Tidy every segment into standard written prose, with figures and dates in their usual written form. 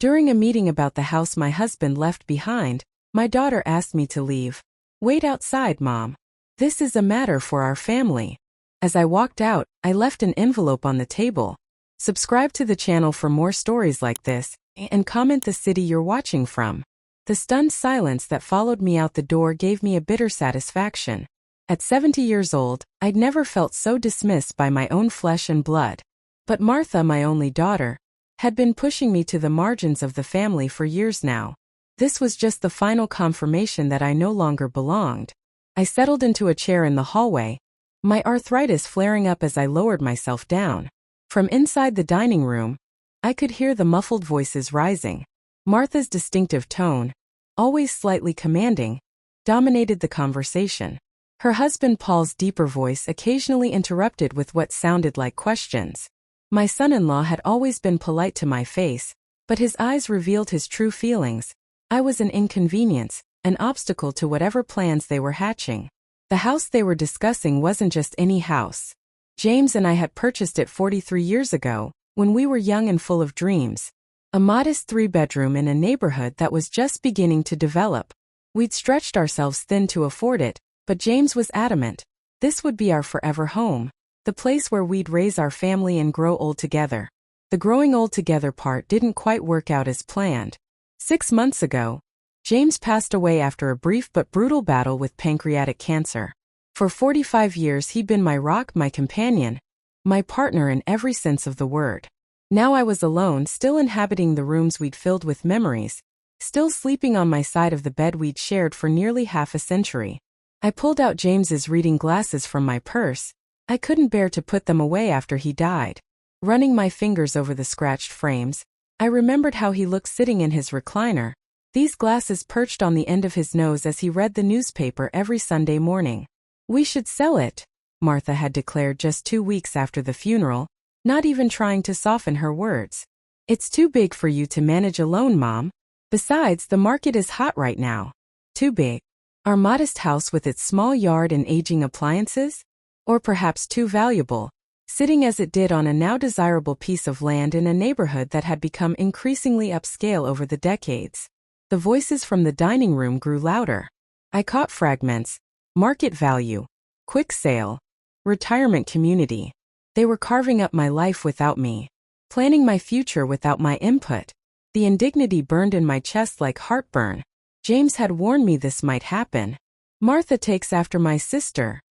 During a meeting about the house my husband left behind, my daughter asked me to leave. Wait outside, Mom. This is a matter for our family. As I walked out, I left an envelope on the table. Subscribe to the channel for more stories like this, and comment the city you're watching from. The stunned silence that followed me out the door gave me a bitter satisfaction. At 70 years old, I'd never felt so dismissed by my own flesh and blood. But Martha, my only daughter, had been pushing me to the margins of the family for years now. This was just the final confirmation that I no longer belonged. I settled into a chair in the hallway, my arthritis flaring up as I lowered myself down. From inside the dining room, I could hear the muffled voices rising. Martha's distinctive tone, always slightly commanding, dominated the conversation. Her husband Paul's deeper voice occasionally interrupted with what sounded like questions. My son-in-law had always been polite to my face, but his eyes revealed his true feelings. I was an inconvenience, an obstacle to whatever plans they were hatching. The house they were discussing wasn't just any house. James and I had purchased it 43 years ago, when we were young and full of dreams. A modest 3-bedroom in a neighborhood that was just beginning to develop. We'd stretched ourselves thin to afford it, but James was adamant. This would be our forever home, the place where we'd raise our family and grow old together. The growing old together part didn't quite work out as planned. 6 months ago, James passed away after a brief but brutal battle with pancreatic cancer. For 45 years he'd been my rock, my companion, my partner in every sense of the word. Now I was alone, still inhabiting the rooms we'd filled with memories, still sleeping on my side of the bed we'd shared for nearly half a century. I pulled out James's reading glasses from my purse. I couldn't bear to put them away after he died. Running my fingers over the scratched frames, I remembered how he looked sitting in his recliner, these glasses perched on the end of his nose as he read the newspaper every Sunday morning. We should sell it, Martha had declared just 2 weeks after the funeral, not even trying to soften her words. It's too big for you to manage alone, Mom. Besides, the market is hot right now. Too big? Our modest house with its small yard and aging appliances? Or perhaps too valuable, sitting as it did on a now desirable piece of land in a neighborhood that had become increasingly upscale over the decades. The voices from the dining room grew louder. I caught fragments, market value, quick sale, retirement community. They were carving up my life without me, planning my future without my input. The indignity burned in my chest like heartburn. James had warned me this might happen. Martha takes after my sister,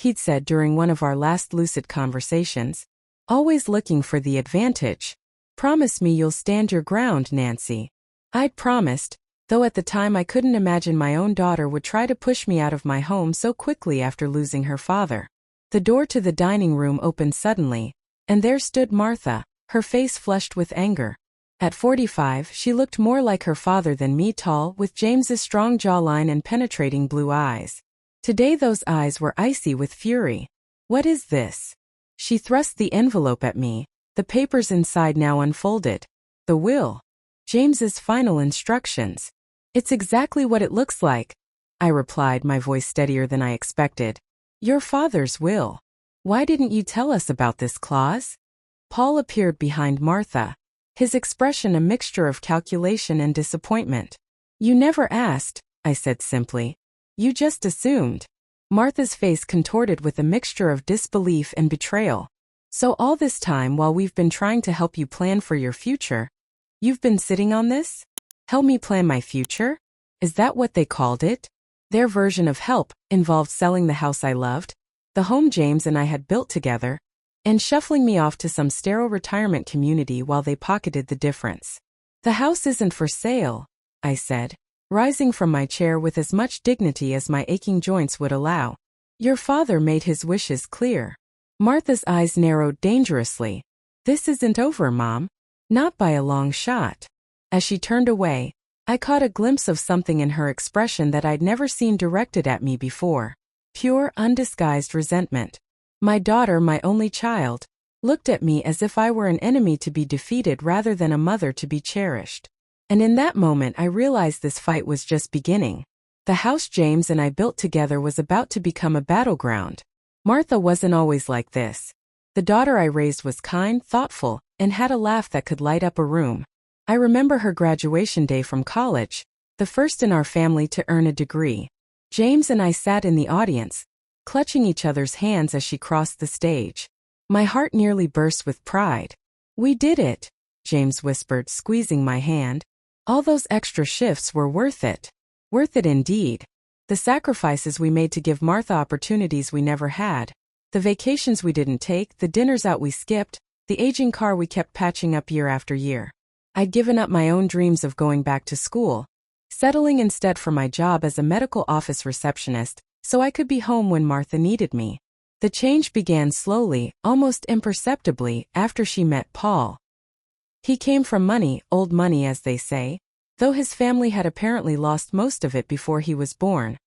he'd said during one of our last lucid conversations. Always looking for the advantage. Promise me you'll stand your ground, Nancy. I'd promised, though at the time I couldn't imagine my own daughter would try to push me out of my home so quickly after losing her father. The door to the dining room opened suddenly, and there stood Martha, her face flushed with anger. At 45, she looked more like her father than me, tall, with James's strong jawline and penetrating blue eyes. Today those eyes were icy with fury. What is this? She thrust the envelope at me, the papers inside now unfolded. The will. James's final instructions. It's exactly what it looks like, I replied, my voice steadier than I expected. Your father's will. Why didn't you tell us about this clause? Paul appeared behind Martha, his expression a mixture of calculation and disappointment. You never asked, I said simply. You just assumed. Martha's face contorted with a mixture of disbelief and betrayal. So all this time while we've been trying to help you plan for your future, you've been sitting on this? Help me plan my future? Is that what they called it? Their version of help involved selling the house I loved, the home James and I had built together, and shuffling me off to some sterile retirement community while they pocketed the difference. The house isn't for sale, I said, rising from my chair with as much dignity as my aching joints would allow. Your father made his wishes clear. Martha's eyes narrowed dangerously. This isn't over, Mom. Not by a long shot. As she turned away, I caught a glimpse of something in her expression that I'd never seen directed at me before. Pure, undisguised resentment. My daughter, my only child, looked at me as if I were an enemy to be defeated rather than a mother to be cherished. And in that moment I realized this fight was just beginning. The house James and I built together was about to become a battleground. Martha wasn't always like this. The daughter I raised was kind, thoughtful, and had a laugh that could light up a room. I remember her graduation day from college, the first in our family to earn a degree. James and I sat in the audience, clutching each other's hands as she crossed the stage. My heart nearly burst with pride. "We did it," James whispered, squeezing my hand. "All those extra shifts were worth it. Worth it indeed. The sacrifices we made to give Martha opportunities we never had. The vacations we didn't take, the dinners out we skipped, the aging car we kept patching up year after year. I'd given up my own dreams of going back to school, settling instead for my job as a medical office receptionist, so I could be home when Martha needed me. The change began slowly, almost imperceptibly, after she met Paul. He came from money, old money as they say, though his family had apparently lost most of it before he was born.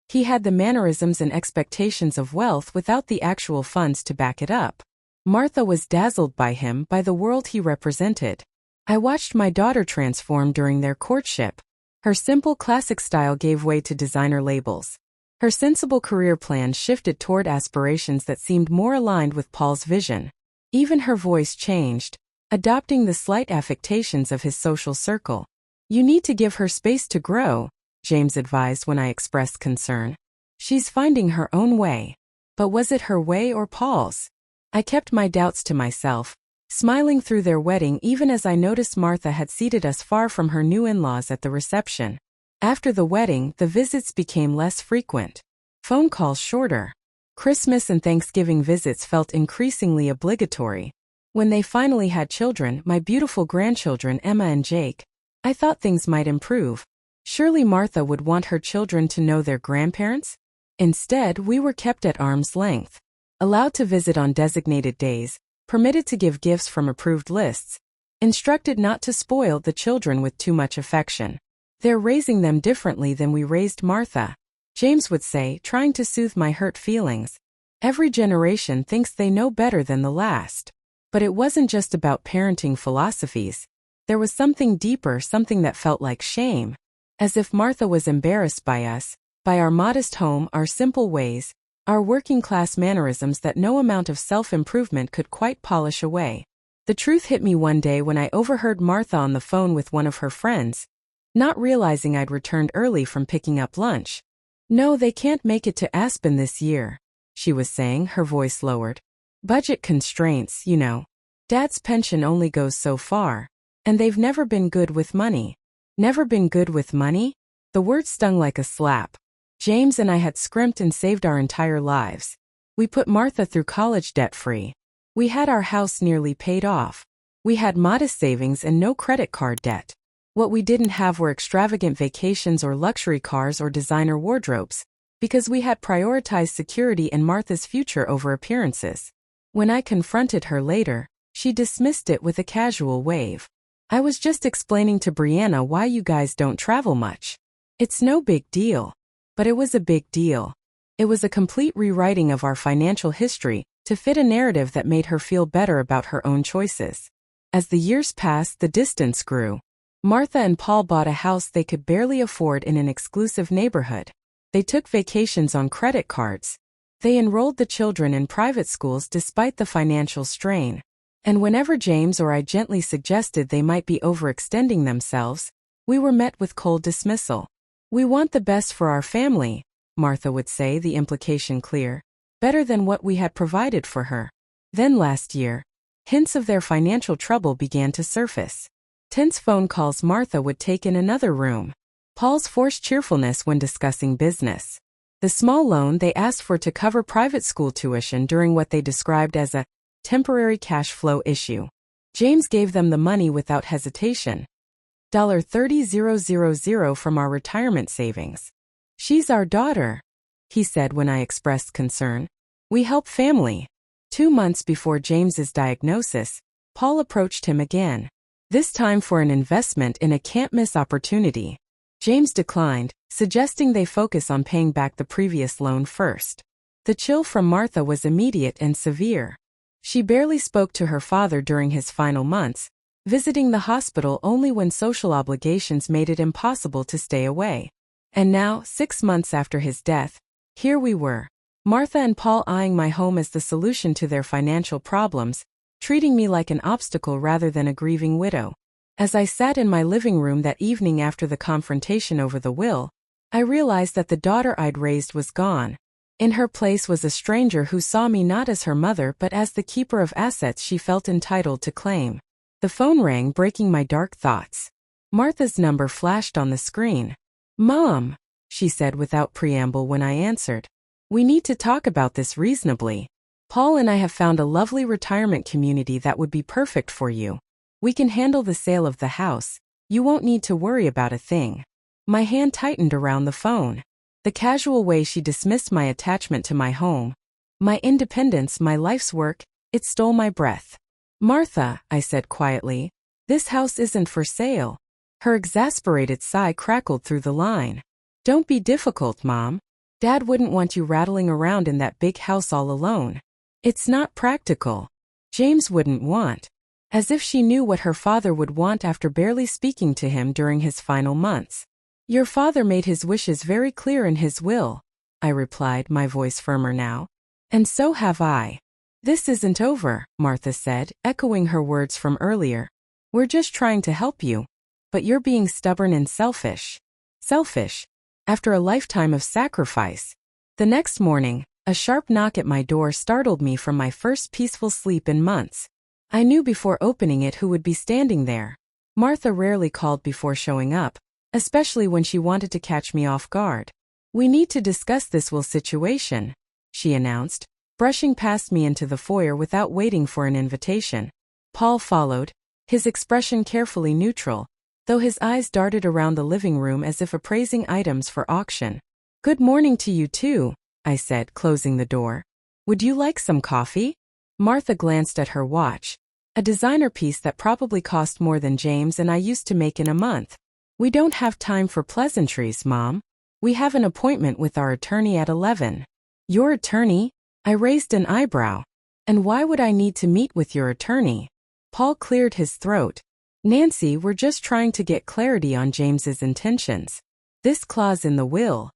He had the mannerisms and expectations of wealth without the actual funds to back it up. Martha was dazzled by him, by the world he represented. I watched my daughter transform during their courtship. Her simple classic style gave way to designer labels. Her sensible career plan shifted toward aspirations that seemed more aligned with Paul's vision. Even her voice changed, adopting the slight affectations of his social circle. "You need to give her space to grow," James advised when I expressed concern. "She's finding her own way." But was it her way or Paul's? I kept my doubts to myself, smiling through their wedding even as I noticed Martha had seated us far from her new in-laws at the reception. After the wedding, the visits became less frequent. Phone calls shorter. Christmas and Thanksgiving visits felt increasingly obligatory. When they finally had children, my beautiful grandchildren Emma and Jake, I thought things might improve. Surely Martha would want her children to know their grandparents? Instead, we were kept at arm's length, allowed to visit on designated days, permitted to give gifts from approved lists, instructed not to spoil the children with too much affection. "They're raising them differently than we raised Martha," James would say, trying to soothe my hurt feelings. "Every generation thinks they know better than the last." But it wasn't just about parenting philosophies. There was something deeper, something that felt like shame. As if Martha was embarrassed by us, by our modest home, our simple ways, our working-class mannerisms that no amount of self-improvement could quite polish away. The truth hit me one day when I overheard Martha on the phone with one of her friends, not realizing I'd returned early from picking up lunch. "No, they can't make it to Aspen this year," she was saying, her voice lowered. "Budget constraints, you know. Dad's pension only goes so far. And they've never been good with money." Never been good with money? The word stung like a slap. James and I had scrimped and saved our entire lives. We put Martha through college debt-free. We had our house nearly paid off. We had modest savings and no credit card debt. What we didn't have were extravagant vacations or luxury cars or designer wardrobes, because we had prioritized security and Martha's future over appearances. When I confronted her later, she dismissed it with a casual wave. "I was just explaining to Brianna why you guys don't travel much. It's no big deal." But it was a big deal. It was a complete rewriting of our financial history to fit a narrative that made her feel better about her own choices. As the years passed, the distance grew. Martha and Paul bought a house they could barely afford in an exclusive neighborhood. They took vacations on credit cards. They enrolled the children in private schools despite the financial strain. And whenever James or I gently suggested they might be overextending themselves, we were met with cold dismissal. "We want the best for our family," Martha would say, the implication clear. Better than what we had provided for her. Then last year, hints of their financial trouble began to surface. Tense phone calls Martha would take in another room. Paul's forced cheerfulness when discussing business. The small loan they asked for to cover private school tuition during what they described as a temporary cash flow issue. James gave them the money without hesitation. $30,000 from our retirement savings. "She's our daughter," he said when I expressed concern. "We help family." 2 months before James's diagnosis, Paul approached him again, this time for an investment in a can't-miss opportunity. James declined, suggesting they focus on paying back the previous loan first. The chill from Martha was immediate and severe. She barely spoke to her father during his final months, visiting the hospital only when social obligations made it impossible to stay away. And now, 6 months after his death, here we were, Martha and Paul eyeing my home as the solution to their financial problems, treating me like an obstacle rather than a grieving widow. As I sat in my living room that evening after the confrontation over the will, I realized that the daughter I'd raised was gone. In her place was a stranger who saw me not as her mother but as the keeper of assets she felt entitled to claim. The phone rang, breaking my dark thoughts. Martha's number flashed on the screen. "Mom," she said without preamble when I answered. "We need to talk about this reasonably. Paul and I have found a lovely retirement community that would be perfect for you. We can handle the sale of the house. You won't need to worry about a thing." My hand tightened around the phone. The casual way she dismissed my attachment to my home, my independence, my life's work, it stole my breath. "Martha," I said quietly, "this house isn't for sale." Her exasperated sigh crackled through the line. "Don't be difficult, Mom. Dad wouldn't want you rattling around in that big house all alone. It's not practical. James wouldn't want." As if she knew what her father would want after barely speaking to him during his final months. "Your father made his wishes very clear in his will," I replied, my voice firmer now. "And so have I." "This isn't over," Martha said, echoing her words from earlier. "We're just trying to help you. But you're being stubborn and selfish." Selfish? After a lifetime of sacrifice. The next morning, a sharp knock at my door startled me from my first peaceful sleep in months. I knew before opening it who would be standing there. Martha rarely called before showing up, especially when she wanted to catch me off guard. "We need to discuss this will situation," she announced, brushing past me into the foyer without waiting for an invitation. Paul followed, his expression carefully neutral, though his eyes darted around the living room as if appraising items for auction. "Good morning to you too," I said, closing the door. "Would you like some coffee?" Martha glanced at her watch. A designer piece that probably cost more than James and I used to make in a month. "We don't have time for pleasantries, Mom. We have an appointment with our attorney at 11. "Your attorney?" I raised an eyebrow. "And why would I need to meet with your attorney?" Paul cleared his throat. "Nancy, we're just trying to get clarity on James's intentions. This clause in the will.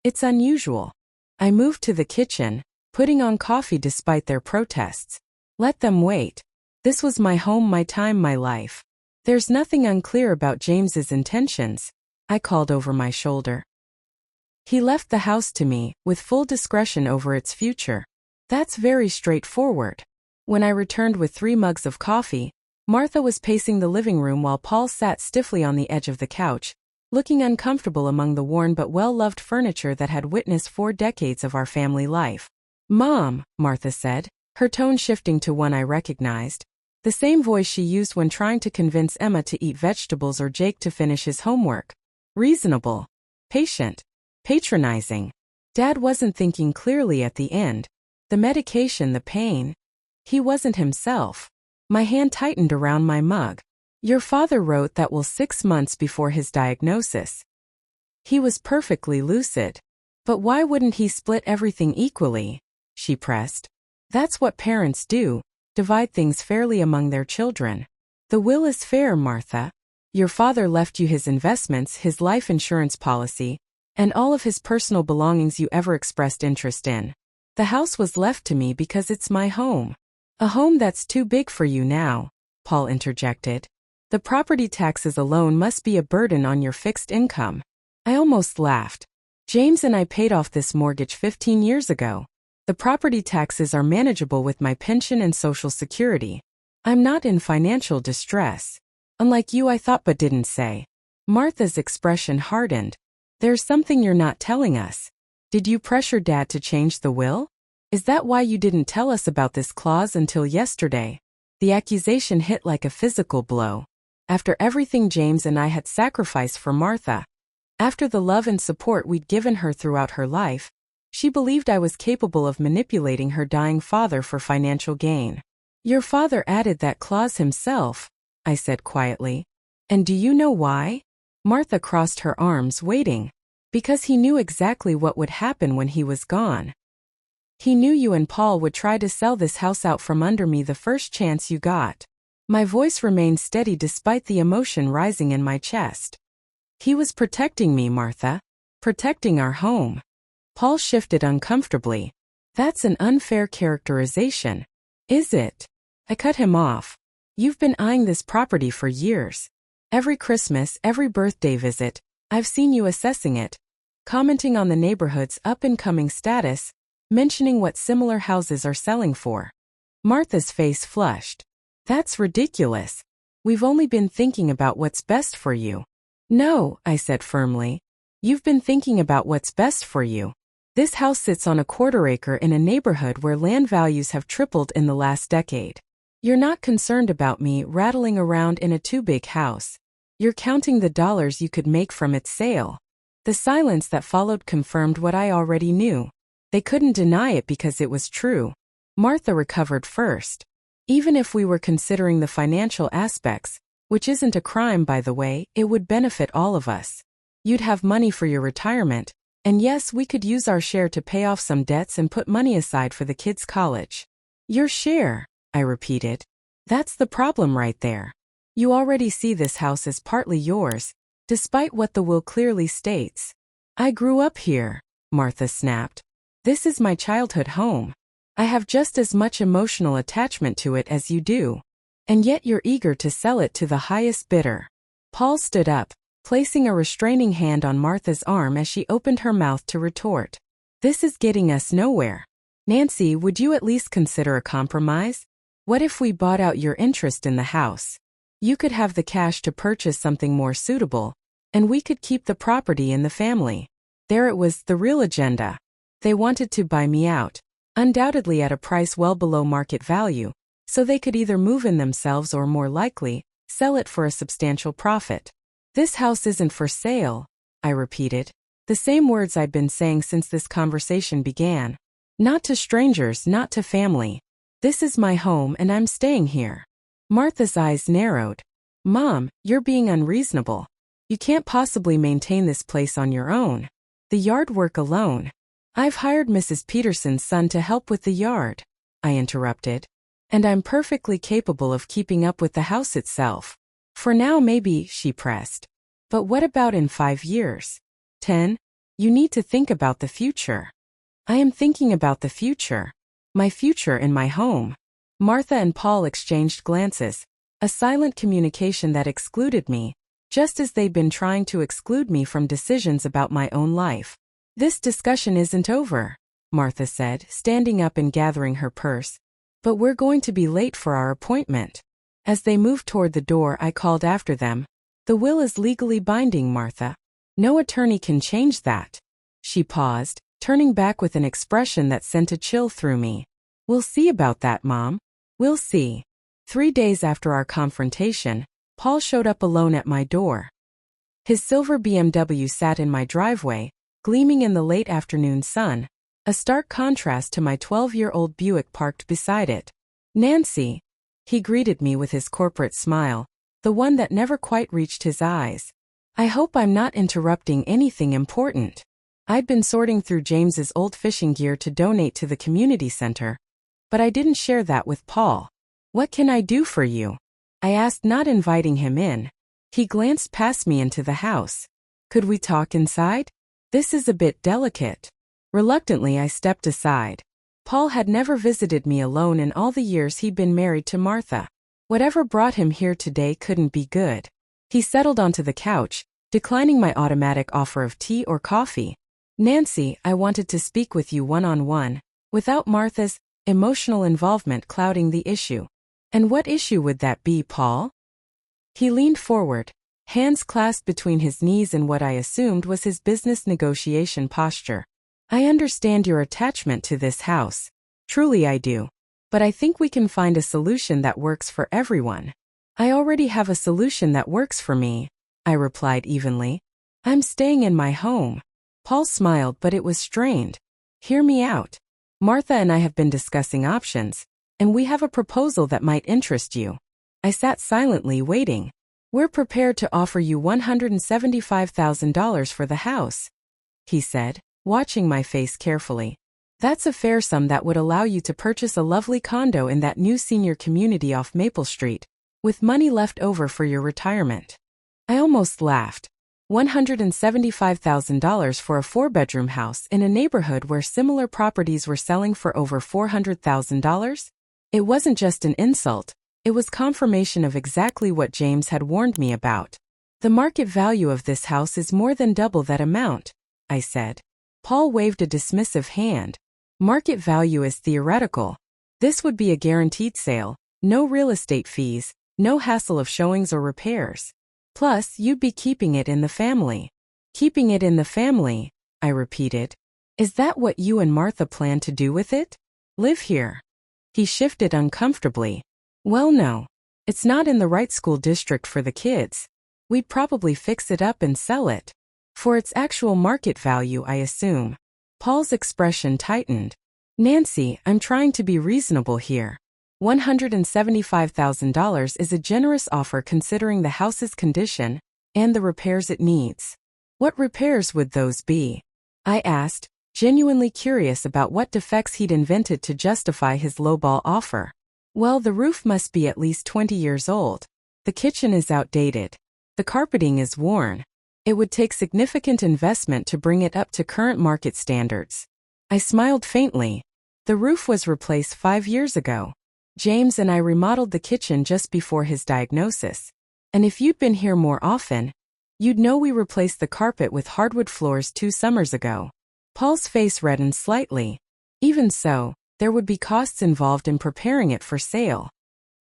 It's unusual." I moved to the kitchen, putting on coffee despite their protests. Let them wait. This was my home, my time, my life. "There's nothing unclear about James's intentions," I called over my shoulder. "He left the house to me, with full discretion over its future." That's very straightforward. When I returned with 3 mugs of coffee, Martha was pacing the living room while Paul sat stiffly on the edge of the couch, looking uncomfortable among the worn but well-loved furniture that had witnessed 4 decades of our family life. "Mom," Martha said, her tone shifting to one I recognized. The same voice she used when trying to convince Emma to eat vegetables or Jake to finish his homework. Reasonable. Patient. Patronizing. Dad wasn't thinking clearly at the end. The medication, the pain. He wasn't himself. My hand tightened around my mug. "Your father wrote that will 6 months before his diagnosis. He was perfectly lucid. But why wouldn't he split everything equally?" she pressed. "That's what parents do. Divide things fairly among their children. The will is fair, Martha. Your father left you his investments, his life insurance policy, and all of his personal belongings you ever expressed interest in. The house was left to me because it's my home." "A home that's too big for you now," Paul interjected. "The property taxes alone must be a burden on your fixed income." I almost laughed. "James and I paid off this mortgage 15 years ago. The property taxes are manageable with my pension and Social Security. I'm not in financial distress. Unlike you, I thought but didn't say." Martha's expression hardened. "There's something you're not telling us. Did you pressure Dad to change the will? Is that why you didn't tell us about this clause until yesterday?" The accusation hit like a physical blow. After everything James and I had sacrificed for Martha, after the love and support we'd given her throughout her life, she believed I was capable of manipulating her dying father for financial gain. "Your father added that clause himself," I said quietly. "And do you know why?" Martha crossed her arms, waiting. "Because he knew exactly what would happen when he was gone. He knew you and Paul would try to sell this house out from under me the first chance you got." My voice remained steady despite the emotion rising in my chest. "He was protecting me, Martha. Protecting our home." Paul shifted uncomfortably. "That's an unfair characterization. Is it?" I cut him off. "You've been eyeing this property for years. Every Christmas, every birthday visit, I've seen you assessing it, commenting on the neighborhood's up-and-coming status, mentioning what similar houses are selling for. Martha's face flushed. That's ridiculous. We've only been thinking about what's best for you. No, I said firmly. You've been thinking about what's best for you. This house sits on a quarter-acre in a neighborhood where land values have tripled in the last decade. You're not concerned about me rattling around in a too-big house. You're counting the dollars you could make from its sale. The silence that followed confirmed what I already knew. They couldn't deny it because it was true. Martha recovered first. Even if we were considering the financial aspects, which isn't a crime by the way, it would benefit all of us. You'd have money for your retirement, and yes, we could use our share to pay off some debts and put money aside for the kids' college. Your share, I repeated. That's the problem right there. You already see this house as partly yours, despite what the will clearly states. I grew up here, Martha snapped. This is my childhood home. I have just as much emotional attachment to it as you do. And yet you're eager to sell it to the highest bidder. Paul stood up, placing a restraining hand on Martha's arm as she opened her mouth to retort. This is getting us nowhere. Nancy, would you at least consider a compromise? What if we bought out your interest in the house? You could have the cash to purchase something more suitable, and we could keep the property in the family. There it was, the real agenda. They wanted to buy me out, undoubtedly at a price well below market value, so they could either move in themselves or, more likely, sell it for a substantial profit. This house isn't for sale, I repeated, the same words I'd been saying since this conversation began. Not to strangers, not to family. This is my home and I'm staying here. Martha's eyes narrowed. Mom, you're being unreasonable. You can't possibly maintain this place on your own. The yard work alone. I've hired Mrs. Peterson's son to help with the yard, I interrupted. And I'm perfectly capable of keeping up with the house itself. For now maybe, she pressed. But what about in 5 years? 10? You need to think about the future. I am thinking about the future. My future in my home. Martha and Paul exchanged glances, a silent communication that excluded me, just as they'd been trying to exclude me from decisions about my own life. This discussion isn't over, Martha said, standing up and gathering her purse. But we're going to be late for our appointment. As they moved toward the door, I called after them. The will is legally binding, Martha. No attorney can change that. She paused, turning back with an expression that sent a chill through me. We'll see about that, Mom. We'll see. 3 days after our confrontation, Paul showed up alone at my door. His silver BMW sat in my driveway, gleaming in the late afternoon sun, a stark contrast to my 12-year-old Buick parked beside it. Nancy, he greeted me with his corporate smile, the one that never quite reached his eyes. I hope I'm not interrupting anything important. I'd been sorting through James's old fishing gear to donate to the community center, but I didn't share that with Paul. What can I do for you? I asked, not inviting him in. He glanced past me into the house. Could we talk inside? This is a bit delicate. Reluctantly, I stepped aside. Paul had never visited me alone in all the years he'd been married to Martha. Whatever brought him here today couldn't be good. He settled onto the couch, declining my automatic offer of tea or coffee. Nancy, I wanted to speak with you one-on-one, without Martha's emotional involvement clouding the issue. And what issue would that be, Paul? He leaned forward, hands clasped between his knees in what I assumed was his business negotiation posture. I understand your attachment to this house. Truly I do. But I think we can find a solution that works for everyone. I already have a solution that works for me, I replied evenly. I'm staying in my home. Paul smiled, but it was strained. Hear me out. Martha and I have been discussing options, and we have a proposal that might interest you. I sat silently waiting. We're prepared to offer you $175,000 for the house, he said, watching my face carefully. That's a fair sum that would allow you to purchase a lovely condo in that new senior community off Maple Street, with money left over for your retirement. I almost laughed. $175,000 for a 4-bedroom house in a neighborhood where similar properties were selling for over $400,000? It wasn't just an insult, it was confirmation of exactly what James had warned me about. The market value of this house is more than double that amount, I said. Paul waved a dismissive hand. Market value is theoretical. This would be a guaranteed sale, no real estate fees, no hassle of showings or repairs. Plus, you'd be keeping it in the family. Keeping it in the family, I repeated. Is that what you and Martha plan to do with it? Live here? He shifted uncomfortably. Well, no. It's not in the right school district for the kids. We'd probably fix it up and sell it. For its actual market value, I assume. Paul's expression tightened. Nancy, I'm trying to be reasonable here. $175,000 is a generous offer considering the house's condition and the repairs it needs. What repairs would those be? I asked, genuinely curious about what defects he'd invented to justify his lowball offer. Well, the roof must be at least 20 years old. The kitchen is outdated. The carpeting is worn. It would take significant investment to bring it up to current market standards. I smiled faintly. The roof was replaced 5 years ago. James and I remodeled the kitchen just before his diagnosis. And if you'd been here more often, you'd know we replaced the carpet with hardwood floors 2 summers ago. Paul's face reddened slightly. Even so, there would be costs involved in preparing it for sale,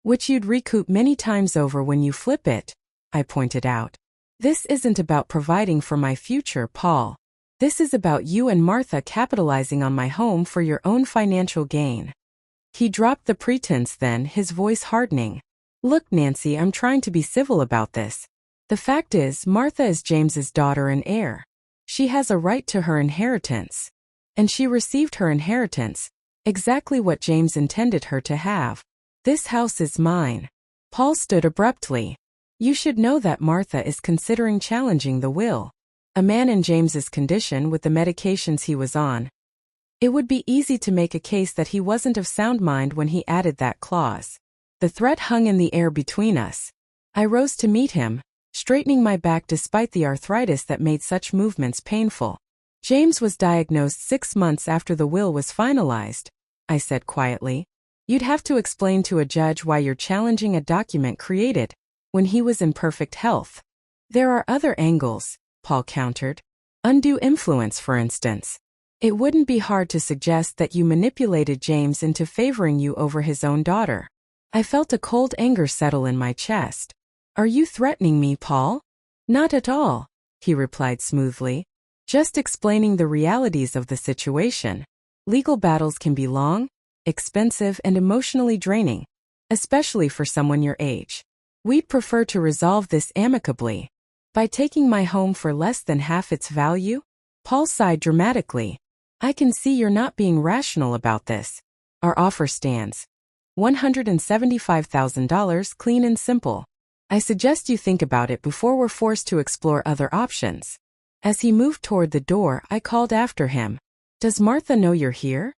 which you'd recoup many times over when you flip it, I pointed out. This isn't about providing for my future, Paul. This is about you and Martha capitalizing on my home for your own financial gain. He dropped the pretense then, his voice hardening. Look, Nancy, I'm trying to be civil about this. The fact is, Martha is James's daughter and heir. She has a right to her inheritance. And she received her inheritance, exactly what James intended her to have. This house is mine. Paul stood abruptly. You should know that Martha is considering challenging the will. A man in James's condition with the medications he was on. It would be easy to make a case that he wasn't of sound mind when he added that clause. The threat hung in the air between us. I rose to meet him, straightening my back despite the arthritis that made such movements painful. James was diagnosed 6 months after the will was finalized, I said quietly. You'd have to explain to a judge why you're challenging a document created when he was in perfect health. There are other angles, Paul countered. Undue influence, for instance. It wouldn't be hard to suggest that you manipulated James into favoring you over his own daughter. I felt a cold anger settle in my chest. Are you threatening me, Paul? Not at all, he replied smoothly. Just explaining the realities of the situation. Legal battles can be long, expensive, and emotionally draining, especially for someone your age. We'd prefer to resolve this amicably. By taking my home for less than half its value? Paul sighed dramatically. I can see you're not being rational about this. Our offer stands. $175,000, clean and simple. I suggest you think about it before we're forced to explore other options. As he moved toward the door, I called after him. Does Martha know you're here?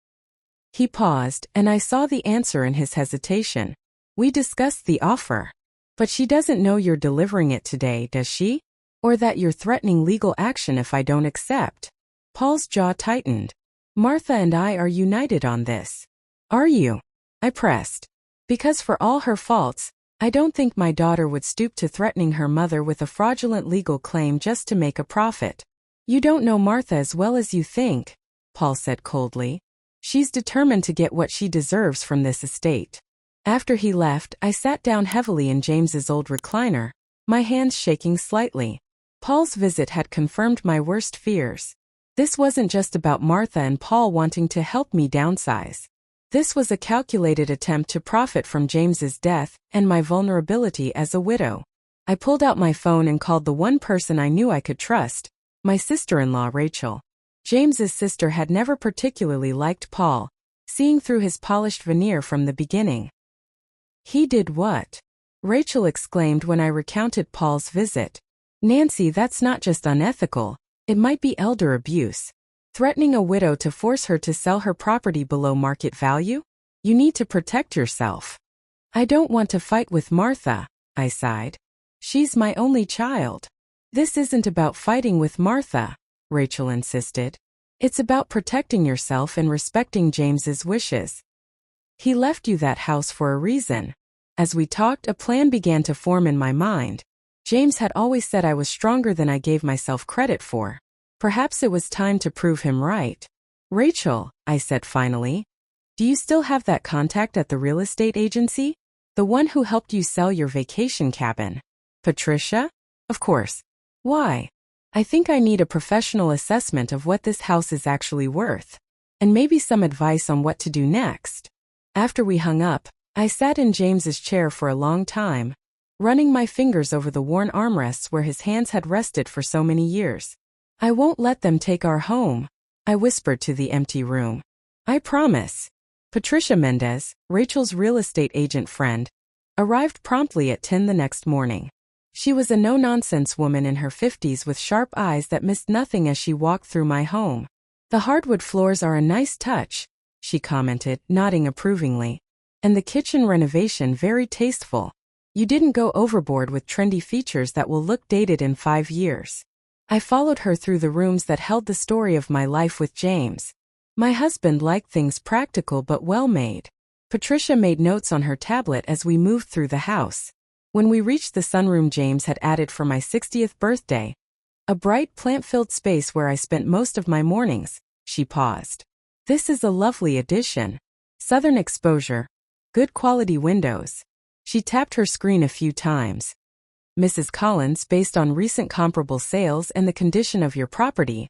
He paused, and I saw the answer in his hesitation. We discussed the offer. But she doesn't know you're delivering it today, does she? Or that you're threatening legal action if I don't accept? Paul's jaw tightened. Martha and I are united on this. Are you? I pressed. Because for all her faults, I don't think my daughter would stoop to threatening her mother with a fraudulent legal claim just to make a profit. You don't know Martha as well as you think, Paul said coldly. She's determined to get what she deserves from this estate. After he left, I sat down heavily in James's old recliner, my hands shaking slightly. Paul's visit had confirmed my worst fears. This wasn't just about Martha and Paul wanting to help me downsize. This was a calculated attempt to profit from James's death and my vulnerability as a widow. I pulled out my phone and called the one person I knew I could trust, my sister-in-law Rachel. James's sister had never particularly liked Paul, seeing through his polished veneer from the beginning. He did what? Rachel exclaimed when I recounted Paul's visit. Nancy, that's not just unethical, it might be elder abuse. Threatening a widow to force her to sell her property below market value? You need to protect yourself. I don't want to fight with Martha, I sighed. She's my only child. This isn't about fighting with Martha, Rachel insisted. It's about protecting yourself and respecting James's wishes. He left you that house for a reason. As we talked, a plan began to form in my mind. James had always said I was stronger than I gave myself credit for. Perhaps it was time to prove him right. Rachel, I said finally, do you still have that contact at the real estate agency? The one who helped you sell your vacation cabin? Patricia? Of course. Why? I think I need a professional assessment of what this house is actually worth. And maybe some advice on what to do next. After we hung up, I sat in James's chair for a long time, running my fingers over the worn armrests where his hands had rested for so many years. I won't let them take our home, I whispered to the empty room. I promise. Patricia Mendez, Rachel's real estate agent friend, arrived promptly at 10 the next morning. She was a no-nonsense woman in her 50s with sharp eyes that missed nothing as she walked through my home. The hardwood floors are a nice touch, she commented, nodding approvingly. And the kitchen renovation very tasteful. You didn't go overboard with trendy features that will look dated in 5 years. I followed her through the rooms that held the story of my life with James. My husband liked things practical but well-made. Patricia made notes on her tablet as we moved through the house. When we reached the sunroom James had added for my 60th birthday, a bright plant-filled space where I spent most of my mornings, she paused. This is a lovely addition. Southern exposure. Good quality windows. She tapped her screen a few times. Mrs. Collins, based on recent comparable sales and the condition of your property,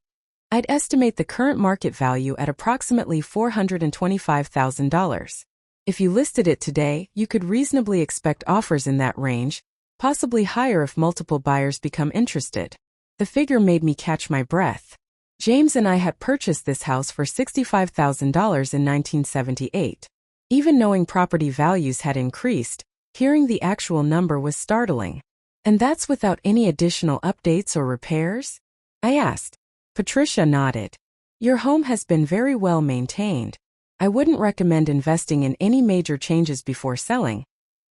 I'd estimate the current market value at approximately $425,000. If you listed it today, you could reasonably expect offers in that range, possibly higher if multiple buyers become interested. The figure made me catch my breath. James and I had purchased this house for $65,000 in 1978. Even knowing property values had increased, hearing the actual number was startling. And that's without any additional updates or repairs? I asked. Patricia nodded. Your home has been very well maintained. I wouldn't recommend investing in any major changes before selling.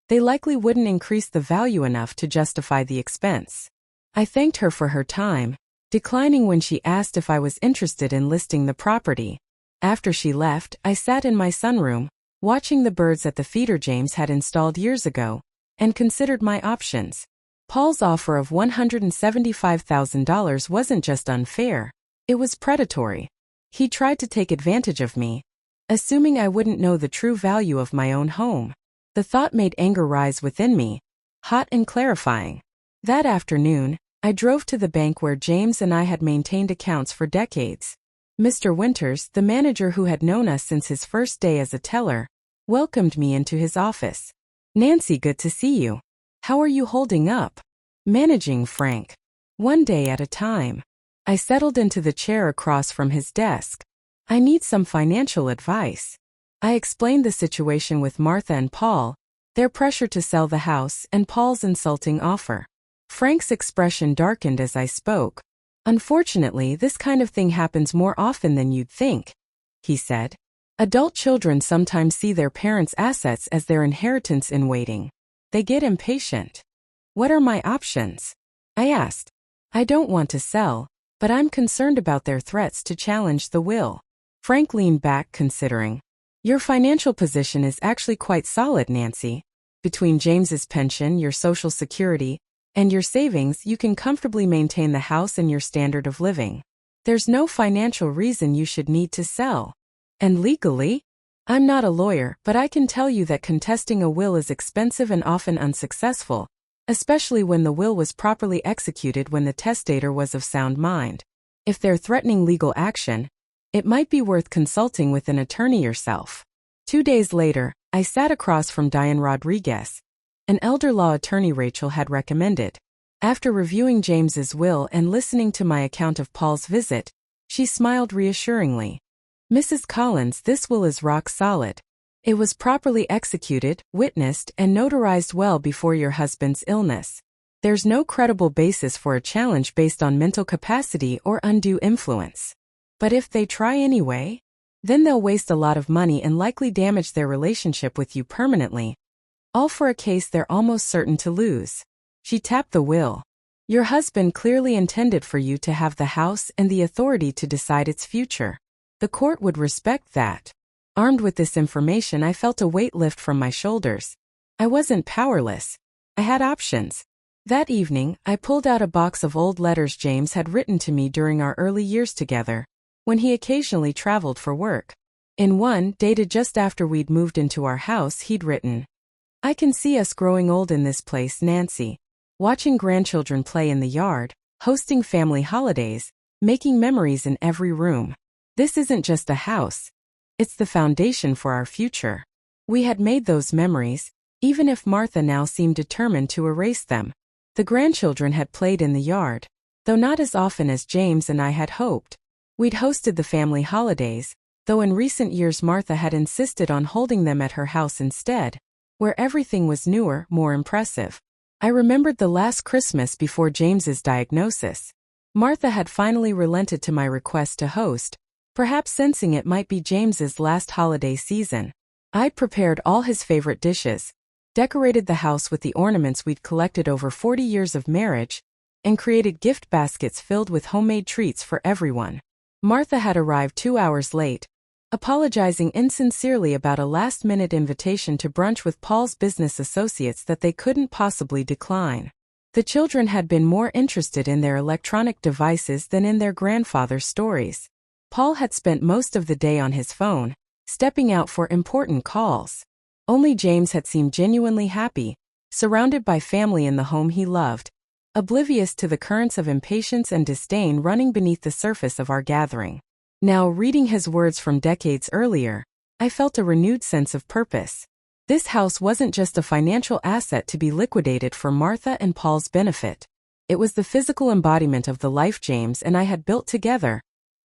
They likely wouldn't increase the value enough to justify the expense. I thanked her for her time, declining when she asked if I was interested in listing the property. After she left, I sat in my sunroom, watching the birds at the feeder James had installed years ago, and considered my options. Paul's offer of $175,000 wasn't just unfair, it was predatory. He tried to take advantage of me, assuming I wouldn't know the true value of my own home. The thought made anger rise within me, hot and clarifying. That afternoon, I drove to the bank where James and I had maintained accounts for decades. Mr. Winters, the manager who had known us since his first day as a teller, welcomed me into his office. Nancy, good to see you. How are you holding up? Managing, Frank. One day at a time. I settled into the chair across from his desk. I need some financial advice. I explained the situation with Martha and Paul, their pressure to sell the house, and Paul's insulting offer. Frank's expression darkened as I spoke. Unfortunately, this kind of thing happens more often than you'd think, he said. Adult children sometimes see their parents' assets as their inheritance in waiting. They get impatient. What are my options? I asked. I don't want to sell, but I'm concerned about their threats to challenge the will. Frank leaned back, considering. Your financial position is actually quite solid, Nancy. Between James's pension, your Social Security, and your savings, you can comfortably maintain the house and your standard of living. There's no financial reason you should need to sell. And legally? I'm not a lawyer, but I can tell you that contesting a will is expensive and often unsuccessful, especially when the will was properly executed when the testator was of sound mind. If they're threatening legal action, it might be worth consulting with an attorney yourself. 2 days later, I sat across from Diane Rodriguez, an elder law attorney Rachel had recommended. After reviewing James's will and listening to my account of Paul's visit, she smiled reassuringly. Mrs. Collins, this will is rock solid. It was properly executed, witnessed, and notarized well before your husband's illness. There's no credible basis for a challenge based on mental capacity or undue influence. But if they try anyway, then they'll waste a lot of money and likely damage their relationship with you permanently. All for a case they're almost certain to lose. She tapped the will. Your husband clearly intended for you to have the house and the authority to decide its future. The court would respect that. Armed with this information, I felt a weight lift from my shoulders. I wasn't powerless. I had options. That evening, I pulled out a box of old letters James had written to me during our early years together, when he occasionally traveled for work. In one, dated just after we'd moved into our house, he'd written, "I can see us growing old in this place, Nancy. Watching grandchildren play in the yard, hosting family holidays, making memories in every room. This isn't just a house. It's the foundation for our future." We had made those memories, even if Martha now seemed determined to erase them. The grandchildren had played in the yard, though not as often as James and I had hoped. We'd hosted the family holidays, though in recent years Martha had insisted on holding them at her house instead, where everything was newer, more impressive. I remembered the last Christmas before James's diagnosis. Martha had finally relented to my request to host, perhaps sensing it might be James's last holiday season. I'd prepared all his favorite dishes, decorated the house with the ornaments we'd collected over 40 years of marriage, and created gift baskets filled with homemade treats for everyone. Martha had arrived 2 hours late, apologizing insincerely about a last-minute invitation to brunch with Paul's business associates that they couldn't possibly decline. The children had been more interested in their electronic devices than in their grandfather's stories. Paul had spent most of the day on his phone, stepping out for important calls. Only James had seemed genuinely happy, surrounded by family in the home he loved, oblivious to the currents of impatience and disdain running beneath the surface of our gathering. Now, reading his words from decades earlier, I felt a renewed sense of purpose. This house wasn't just a financial asset to be liquidated for Martha and Paul's benefit. It was the physical embodiment of the life James and I had built together,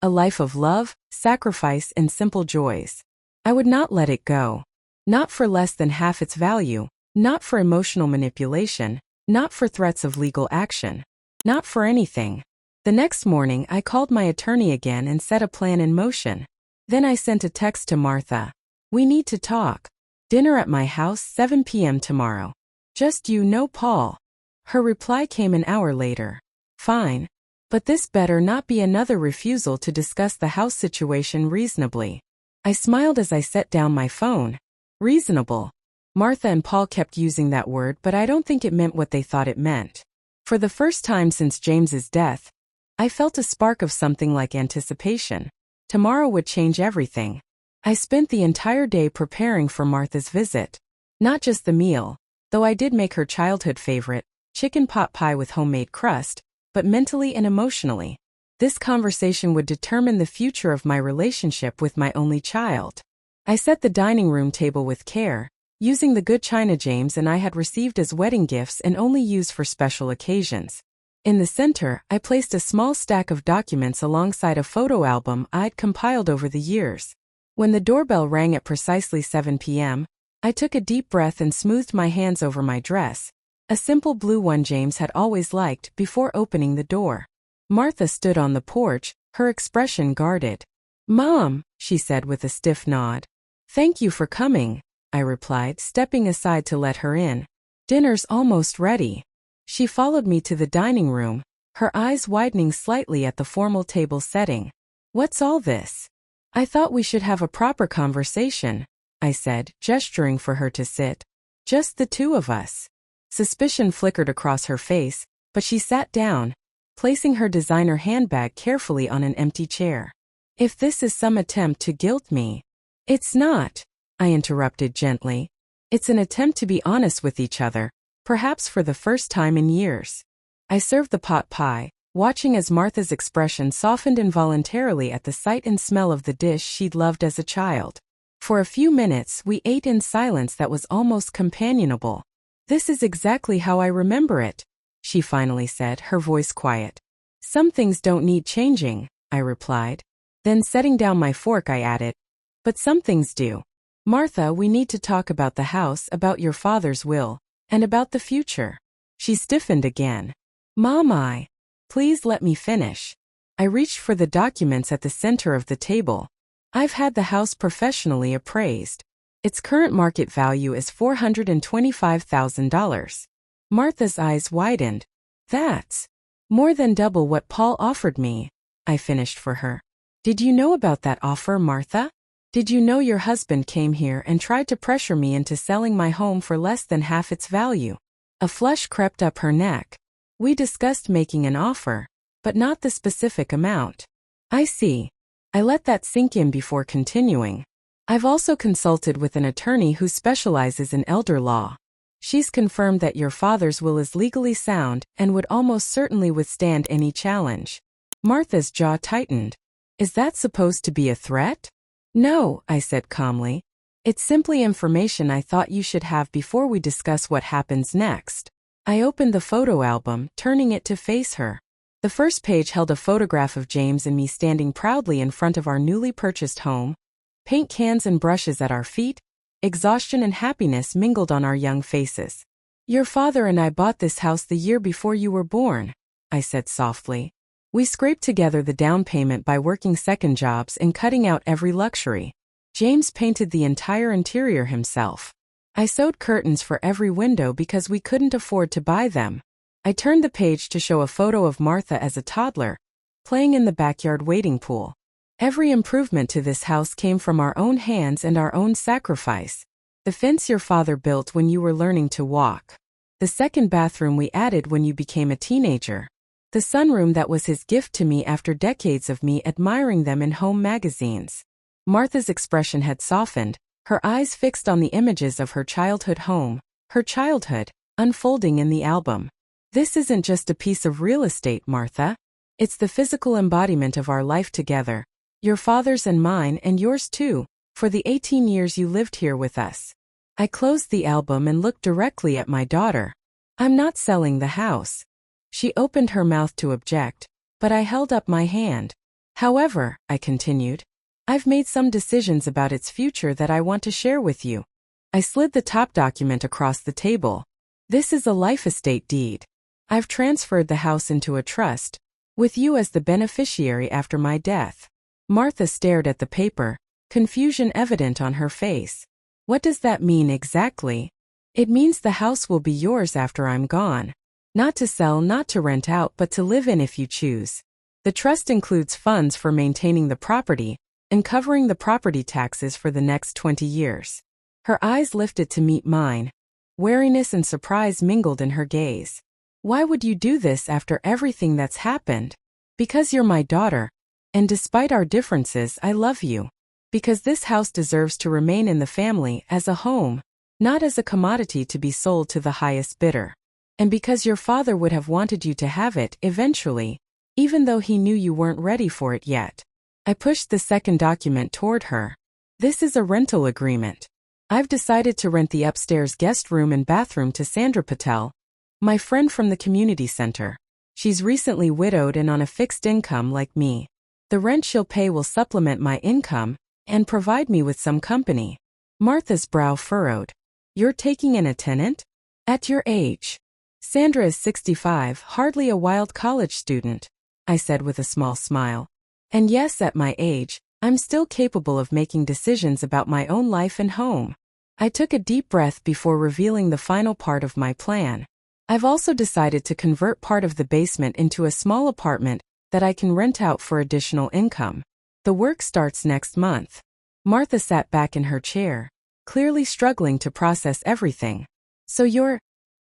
a life of love, sacrifice, and simple joys. I would not let it go. Not for less than half its value, not for emotional manipulation, not for threats of legal action, not for anything. The next morning, I called my attorney again and set a plan in motion. Then I sent a text to Martha. "We need to talk. Dinner at my house, 7 p.m. tomorrow. Just you know Paul." Her reply came an hour later. "Fine. But this better not be another refusal to discuss the house situation reasonably." I smiled as I set down my phone. Reasonable. Martha and Paul kept using that word, but I don't think it meant what they thought it meant. For the first time since James's death, I felt a spark of something like anticipation. Tomorrow would change everything. I spent the entire day preparing for Martha's visit. Not just the meal, though I did make her childhood favorite, chicken pot pie with homemade crust, but mentally and emotionally. This conversation would determine the future of my relationship with my only child. I set the dining room table with care, using the good china James and I had received as wedding gifts and only used for special occasions. In the center, I placed a small stack of documents alongside a photo album I'd compiled over the years. When the doorbell rang at precisely 7 p.m., I took a deep breath and smoothed my hands over my dress, a simple blue one James had always liked, before opening the door. Martha stood on the porch, her expression guarded. "Mom," she said with a stiff nod. "Thank you for coming," I replied, stepping aside to let her in. "Dinner's almost ready." She followed me to the dining room, her eyes widening slightly at the formal table setting. "What's all this?" "I thought we should have a proper conversation," I said, gesturing for her to sit. "Just the two of us." Suspicion flickered across her face, but she sat down, placing her designer handbag carefully on an empty chair. "If this is some attempt to guilt me..." "It's not," I interrupted gently. "It's an attempt to be honest with each other, perhaps for the first time in years." I served the pot pie, watching as Martha's expression softened involuntarily at the sight and smell of the dish she'd loved as a child. For a few minutes, we ate in silence that was almost companionable. "This is exactly how I remember it," she finally said, her voice quiet. "Some things don't need changing," I replied. Then setting down my fork, I added, "But some things do. Martha, we need to talk about the house, about your father's will, and about the future." She stiffened again. "Mom, please let me finish." I reached for the documents at the center of the table. "I've had the house professionally appraised. Its current market value is $425,000. Martha's eyes widened. "That's more than double what Paul offered me," I finished for her. "Did you know about that offer, Martha? Did you know your husband came here and tried to pressure me into selling my home for less than half its value?" A flush crept up her neck. We discussed making an offer, but not the specific amount. I see. I let that sink in before continuing. I've also consulted with an attorney who specializes in elder law. She's confirmed that your father's will is legally sound and would almost certainly withstand any challenge. Martha's jaw tightened. Is that supposed to be a threat? No, I said calmly. It's simply information I thought you should have before we discuss what happens next. I opened the photo album, turning it to face her. The first page held a photograph of James and me standing proudly in front of our newly purchased home, paint cans and brushes at our feet, exhaustion and happiness mingled on our young faces. Your father and I bought this house the year before you were born, I said softly. We scraped together the down payment by working second jobs and cutting out every luxury. James painted the entire interior himself. I sewed curtains for every window because we couldn't afford to buy them. I turned the page to show a photo of Martha as a toddler, playing in the backyard wading pool. Every improvement to this house came from our own hands and our own sacrifice. The fence your father built when you were learning to walk. The second bathroom we added when you became a teenager. The sunroom that was his gift to me after decades of me admiring them in home magazines. Martha's expression had softened, her eyes fixed on the images of her childhood home, her childhood, unfolding in the album. This isn't just a piece of real estate, Martha. It's the physical embodiment of our life together. Your father's and mine and yours too, for the 18 years you lived here with us. I closed the album and looked directly at my daughter. I'm not selling the house. She opened her mouth to object, but I held up my hand. However, I continued, I've made some decisions about its future that I want to share with you. I slid the top document across the table. This is a life estate deed. I've transferred the house into a trust, with you as the beneficiary after my death. Martha stared at the paper, confusion evident on her face. What does that mean exactly? It means the house will be yours after I'm gone. Not to sell, not to rent out, but to live in if you choose. The trust includes funds for maintaining the property and covering the property taxes for the next 20 years. Her eyes lifted to meet mine. Wariness and surprise mingled in her gaze. Why would you do this after everything that's happened? Because you're my daughter. And despite our differences, I love you. Because this house deserves to remain in the family as a home, not as a commodity to be sold to the highest bidder. And because your father would have wanted you to have it eventually, even though he knew you weren't ready for it yet. I pushed the second document toward her. This is a rental agreement. I've decided to rent the upstairs guest room and bathroom to Sandra Patel, my friend from the community center. She's recently widowed and on a fixed income like me. The rent she'll pay will supplement my income and provide me with some company. Martha's brow furrowed. You're taking in a tenant? At your age. Sandra is 65, hardly a wild college student, I said with a small smile. And yes, at my age, I'm still capable of making decisions about my own life and home. I took a deep breath before revealing the final part of my plan. I've also decided to convert part of the basement into a small apartment that I can rent out for additional income. The work starts next month. Martha sat back in her chair, clearly struggling to process everything. So you're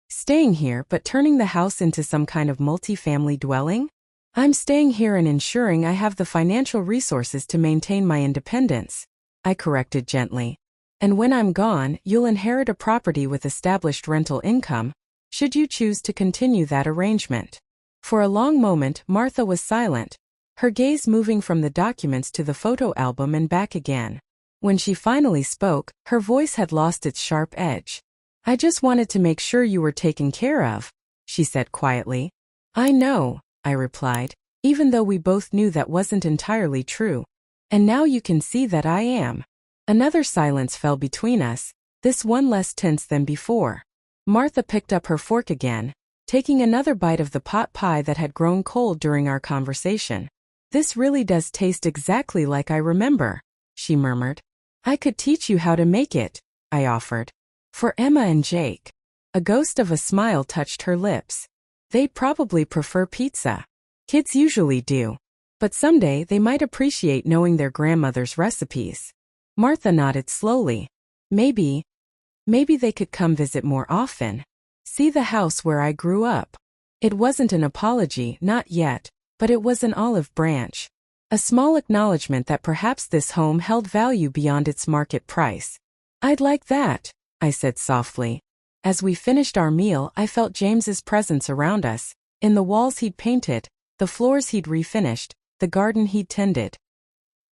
staying here but turning the house into some kind of multi-family dwelling? I'm staying here and ensuring I have the financial resources to maintain my independence, I corrected gently. And when I'm gone, you'll inherit a property with established rental income, should you choose to continue that arrangement. For a long moment, Martha was silent, her gaze moving from the documents to the photo album and back again. When she finally spoke, her voice had lost its sharp edge. I just wanted to make sure you were taken care of, she said quietly. I know, I replied, even though we both knew that wasn't entirely true. And now you can see that I am. Another silence fell between us, this one less tense than before. Martha picked up her fork again, taking another bite of the pot pie that had grown cold during our conversation. This really does taste exactly like I remember, she murmured. I could teach you how to make it, I offered. For Emma and Jake. A ghost of a smile touched her lips. They'd probably prefer pizza. Kids usually do. But someday they might appreciate knowing their grandmother's recipes. Martha nodded slowly. Maybe they could come visit more often. See the house where I grew up. It wasn't an apology, not yet, but it was an olive branch. A small acknowledgement that perhaps this home held value beyond its market price. I'd like that, I said softly. As we finished our meal, I felt James's presence around us, in the walls he'd painted, the floors he'd refinished, the garden he'd tended.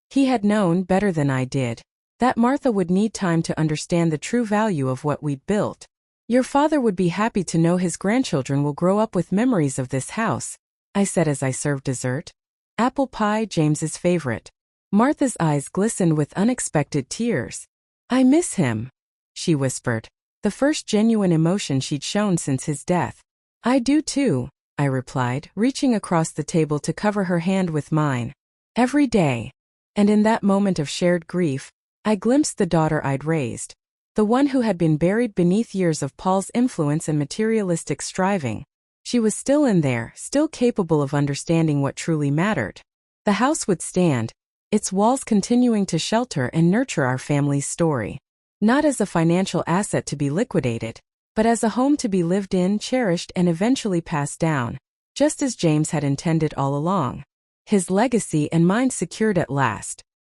He had known better than I did that Martha would need time to understand the true value of what we'd built. Your father would be happy to know his grandchildren will grow up with memories of this house, I said as I served dessert. Apple pie, James's favorite. Martha's eyes glistened with unexpected tears. I miss him, she whispered, the first genuine emotion she'd shown since his death. I do too, I replied, reaching across the table to cover her hand with mine. Every day. And in that moment of shared grief, I glimpsed the daughter I'd raised. The one who had been buried beneath years of Paul's influence and materialistic striving. She was still in there, still capable of understanding what truly mattered. The house would stand, its walls continuing to shelter and nurture our family's story. Not as a financial asset to be liquidated, but as a home to be lived in, cherished, and eventually passed down, just as James had intended all along. His legacy and mine secured at last.